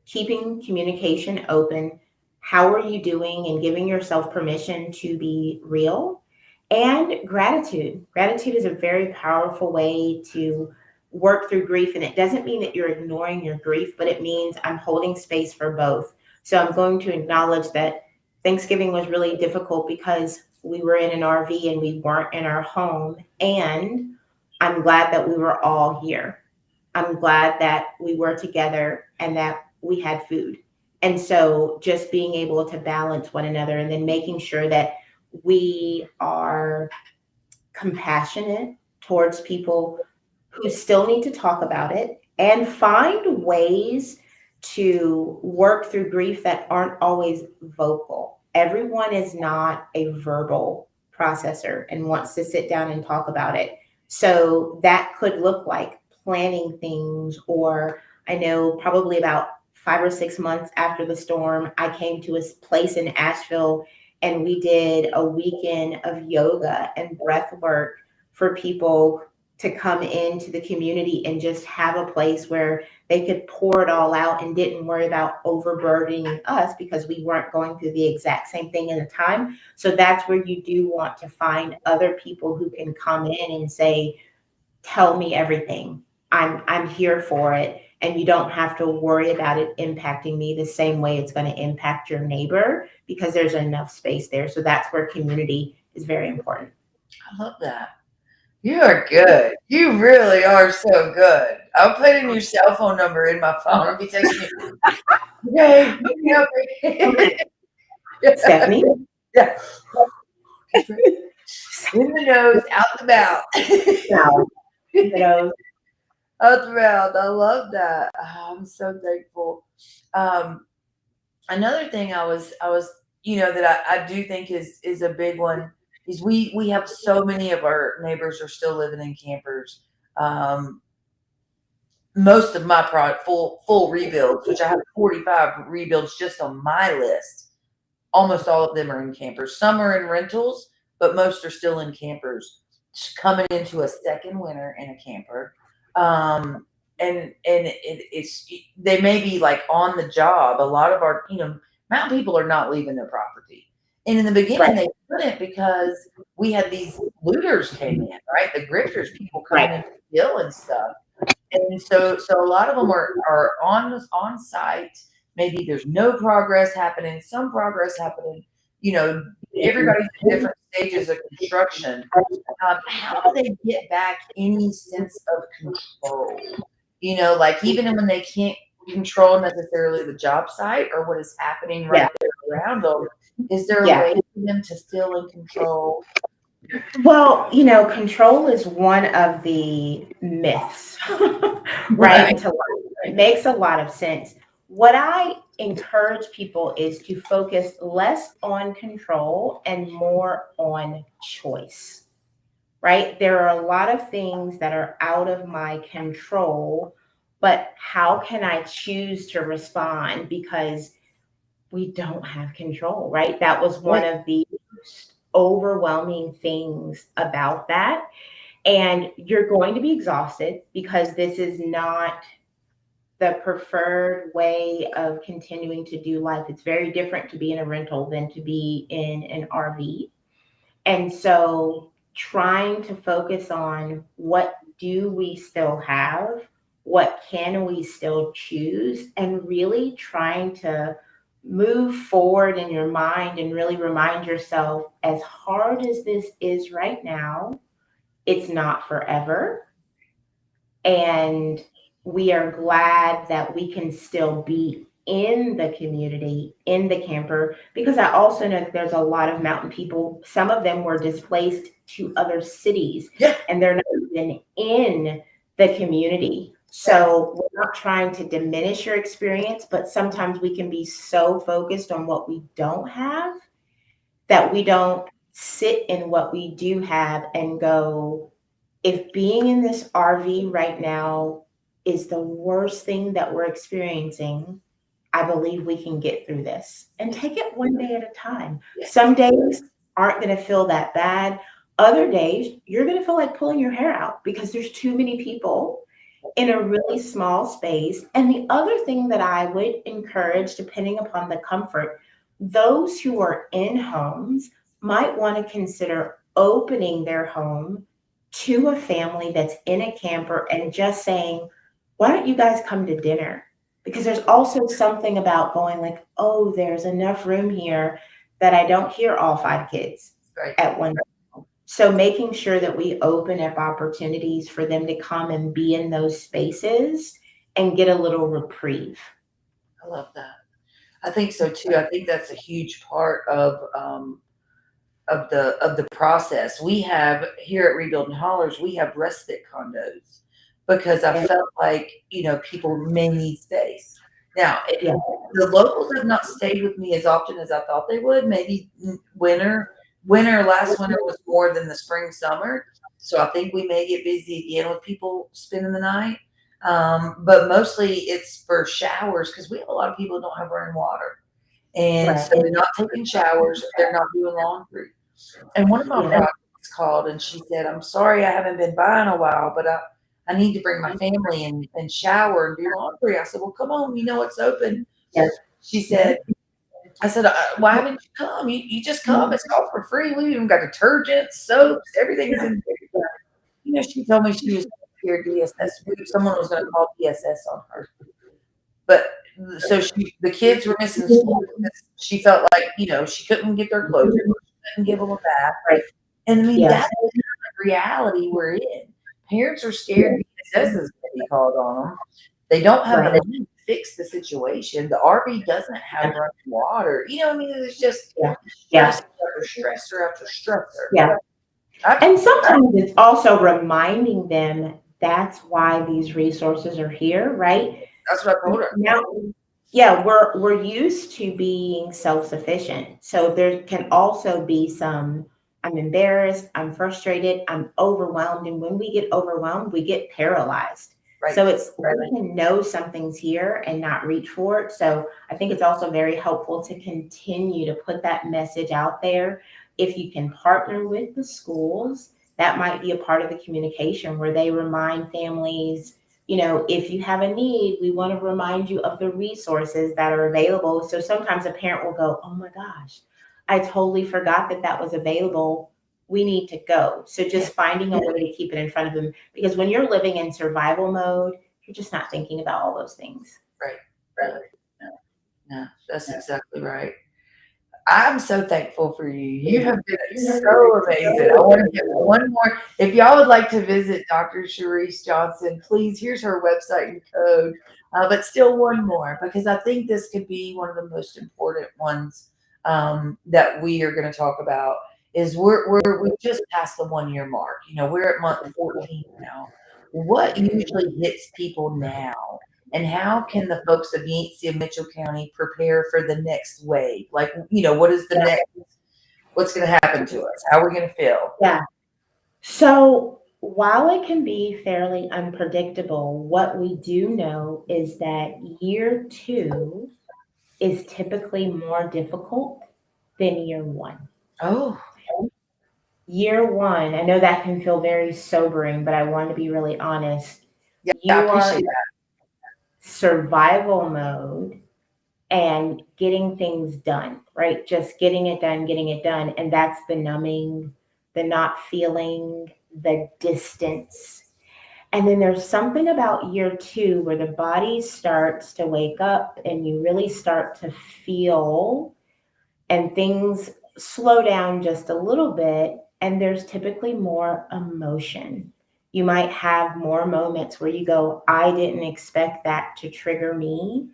keeping communication open. How are you doing? And giving yourself permission to be real. And gratitude. Gratitude is a very powerful way to work through grief. And it doesn't mean that you're ignoring your grief, but it means I'm holding space for both. So I'm going to acknowledge that Thanksgiving was really difficult because we were in an RV and we weren't in our home. And I'm glad that we were all here. I'm glad that we were together and that we had food. And so just being able to balance one another and then making sure that we are compassionate towards people who still need to talk about it, and find ways to work through grief that aren't always vocal. Everyone is not a verbal processor and wants to sit down and talk about it. So that could look like planning things, or I know probably about 5 or 6 months after the storm, I came to a place in Asheville and we did a weekend of yoga and breath work for people to come into the community and just have a place where they could pour it all out and didn't worry about overburdening us because we weren't going through the exact same thing in the time. So that's where you do want to find other people who can come in and say, tell me everything. I'm here for it. And you don't have to worry about it impacting me the same way it's going to impact your neighbor, because there's enough space there. So that's where community is very important. I love that. You are good. You really are so good. I'll put in your cell phone number in my phone. I'll be texting you. Okay, pick me up. Yeah. Stephanie? Yeah. In the nose, out the mouth. No, kiddos. Out the mouth. I love that. Oh, I'm so thankful. Um, Another thing that I do think is a big one is we have so many of our neighbors are still living in campers. Um, Most of my product full rebuilds, which I have 45 rebuilds just on my list. Almost all of them are in campers. Some are in rentals, but most are still in campers. Coming into a second winter in a camper, it's they may be like on the job. A lot of our mountain people are not leaving their property, and in the beginning Right, they couldn't because we had these looters came in, right? The grifters, people coming in right. to steal and stuff. And so a lot of them are on site. Maybe there's no progress happening, some progress happening. You know, everybody's in different stages of construction. How do they get back any sense of control? Like even when they can't control necessarily the job site or what is happening Yeah, right there around them, is there a yeah. way for them to feel in control? Well, control is one of the myths, right? Right. Into life. It makes a lot of sense. What I encourage people is to focus less on control and more on choice, right? There are a lot of things that are out of my control, but how can I choose to respond? Because we don't have control, right? That was one Right. of the most overwhelming things about that. And you're going to be exhausted because this is not the preferred way of continuing to do life. It's very different to be in a rental than to be in an RV. And so trying to focus on what do we still have? What can we still choose? And really trying to move forward in your mind and really remind yourself, as hard as this is right now, it's not forever. And we are glad that we can still be in the community, in the camper, because I also know that there's a lot of mountain people. Some of them were displaced to other cities Yeah. and they're not even in the community. So we're not trying to diminish your experience, but sometimes we can be so focused on what we don't have that we don't sit in what we do have and go, if being in this RV right now is the worst thing that we're experiencing, I believe we can get through this and take it one day at a time. Yeah. Some days aren't going to feel that bad. Other days, you're going to feel like pulling your hair out because there's too many people in a really small space. And the other thing that I would encourage, depending upon the comfort, those who are in homes might want to consider opening their home to a family that's in a camper and just saying, why don't you guys come to dinner? Because there's also something about going like, oh, there's enough room here that I don't hear all 5 kids Right. at one time. So making sure that we open up opportunities for them to come and be in those spaces and get a little reprieve. I love that. I think so too. I think that's a huge part of of the process. We have here at Rebuilding Hollers, we have respite condos because I Yeah. felt like, people may need space. Now, Yeah. the locals have not stayed with me as often as I thought they would. Maybe winter. Winter, last winter was more than the spring, summer. So I think we may get busy again with people spending the night. But mostly it's for showers because we have a lot of people who don't have running water. And Right. so they're not taking showers, they're not doing laundry. And one of my Yeah. projects called and she said, I'm sorry I haven't been by in a while, but I need to bring my family and shower and do laundry. I said, well, come on, it's open. Yeah. She said, I said, why haven't you come? You just come. It's all for free. We even got detergents, soaps, everything's in there. She told me she was scared DSS. Someone was going to call DSS on her. But so the kids were missing school because she felt like, she couldn't get their clothes, she couldn't give them a bath. Right. And I mean, Yeah. that's the reality we're in. Parents are scared DSS is going to be called on them. They don't have the Right. money to fix the situation. The RV doesn't have running water. I mean, it's just Yeah. Yeah. stress after stressor after stressor. Yeah. I, And sometimes it's also reminding them that's why these resources are here, right? that's what I told her. Now, yeah, we're used to being self-sufficient. So there can also be some, I'm embarrassed, I'm frustrated, I'm overwhelmed. And when we get overwhelmed, we get paralyzed. Right. So it's we can know something's here and not reach for it. So I think it's also very helpful to continue to put that message out there. If you can partner with the schools, that might be a part of the communication where they remind families, if you have a need, we want to remind you of the resources that are available. So sometimes a parent will go, oh my gosh, I totally forgot that that was available. We need to go. So just finding a way to keep it in front of them. Because when you're living in survival mode, you're just not thinking about all those things. Right. Right. No, that's exactly right. I'm so thankful for you. You have been so amazing. I want to get one more. If y'all would like to visit Dr. Charryse Johnson, please, here's her website and code. But still one more, because I think this could be one of the most important ones that we are going to talk about is we just passed the 1 year mark. We're at month 14 now. What usually hits people now? And how can the folks of Yancey and Mitchell County prepare for the next wave? Like, what is the next, what's going to happen to us? How are we going to feel? Yeah. So while it can be fairly unpredictable, what we do know is that year two is typically more difficult than year one. Oh, Year one, I know that can feel very sobering, but I want to be really honest. yeah, I You are appreciate in survival mode and getting things done, right? Just getting it done, getting it done. And that's the numbing, the not feeling, the distance. And then there's something about year two where the body starts to wake up and you really start to feel, and things slow down just a little bit. And there's typically more emotion. You might have more moments where you go, I didn't expect that to trigger me.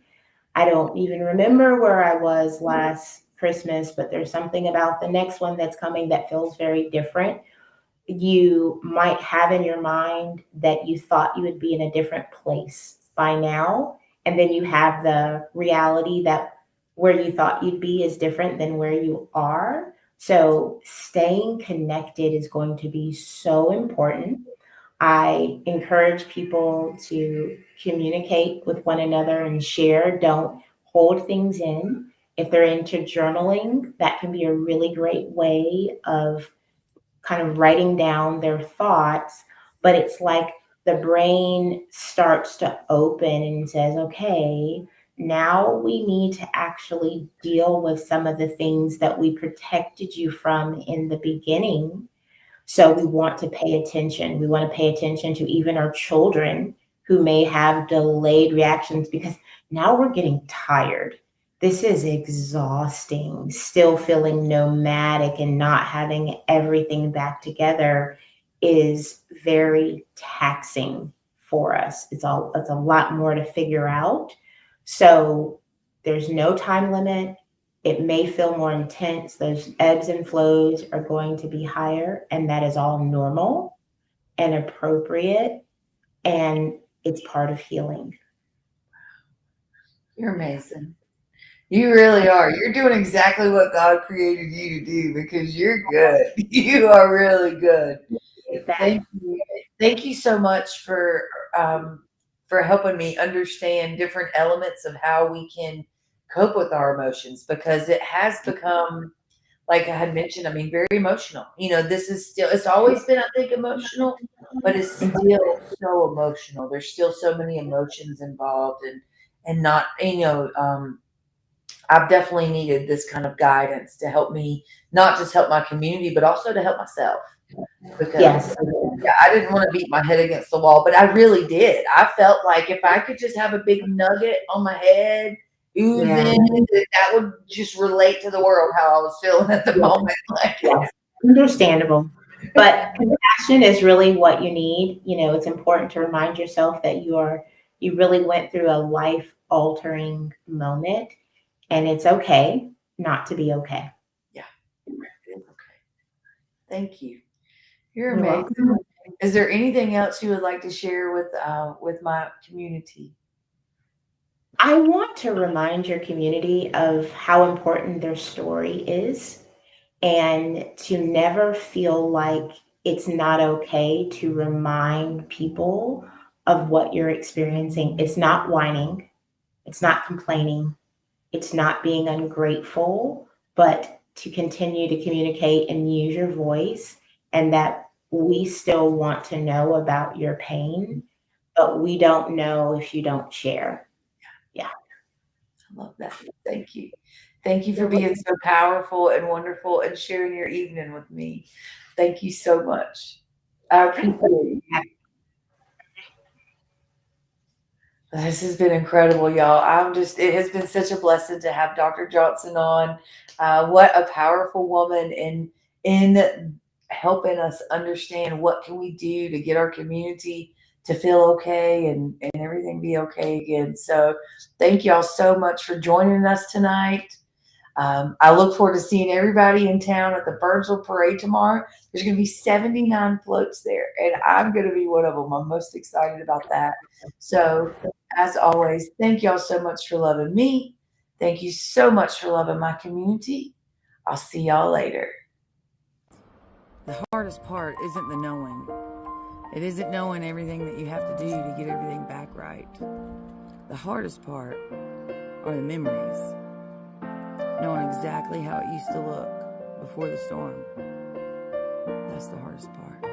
I don't even remember where I was last Christmas, but there's something about the next one that's coming that feels very different. You might have in your mind that you thought you would be in a different place by now. And then you have the reality that where you thought you'd be is different than where you are. So staying connected is going to be so important. I encourage people to communicate with one another and share. Don't hold things in. If they're into journaling, that can be a really great way of kind of writing down their thoughts. But it's like the brain starts to open and says, okay, now we need to actually deal with some of the things that we protected you from in the beginning. So we want to pay attention. We want to pay attention to even our children who may have delayed reactions because now we're getting tired. This is exhausting, still feeling nomadic and not having everything back together is very taxing for us. It's a lot more to figure out. So there's no time limit. It may feel more intense. Those ebbs and flows are going to be higher, and that is all normal and appropriate, and it's part of healing. You're amazing. You really are. You're doing exactly what God created you to do because you're good. You are really good. That, Thank you. Thank you so much for helping me understand different elements of how we can cope with our emotions because it has become, like I had mentioned, I mean, very emotional. This is still, it's always been, I think, emotional, but it's still so emotional. There's still so many emotions involved and not, I've definitely needed this kind of guidance to help me not just help my community, but also to help myself because yes, yeah, I didn't want to beat my head against the wall, but I really did. I felt like if I could just have a big nugget on my head oozing, yeah, that would just relate to the world how I was feeling at the yeah, moment. Like, yes. Understandable. But compassion is really what you need. It's important to remind yourself that you really went through a life altering moment, and it's okay not to be okay. yeah, it's okay. Thank you. You're You're amazing. welcome. Is there anything else you would like to share with my community? I want to remind your community of how important their story is, and to never feel like it's not okay to remind people of what you're experiencing. It's not whining, it's not complaining, it's not being ungrateful, but to continue to communicate and use your voice, and that we still want to know about your pain, but we don't know if you don't share. Yeah. I love that. Thank you. Thank you for You're being so powerful and wonderful and sharing your evening with me. Thank you so much. I appreciate you. welcome. This has been incredible, y'all. It has been such a blessing to have Dr. Johnson on. What a powerful woman in helping us understand what can we do to get our community to feel okay and everything be okay again. So thank y'all so much for joining us tonight. I look forward to seeing everybody in town at the Burnsville Parade tomorrow. There's going to be 79 floats there, and I'm going to be one of them. I'm most excited about that. So, as always, thank y'all so much for loving me. Thank you so much for loving my community. I'll see y'all later. The hardest part isn't the knowing. It isn't knowing everything that you have to do to get everything back right. The hardest part are the memories. Knowing exactly how it used to look before the storm. That's the hardest part.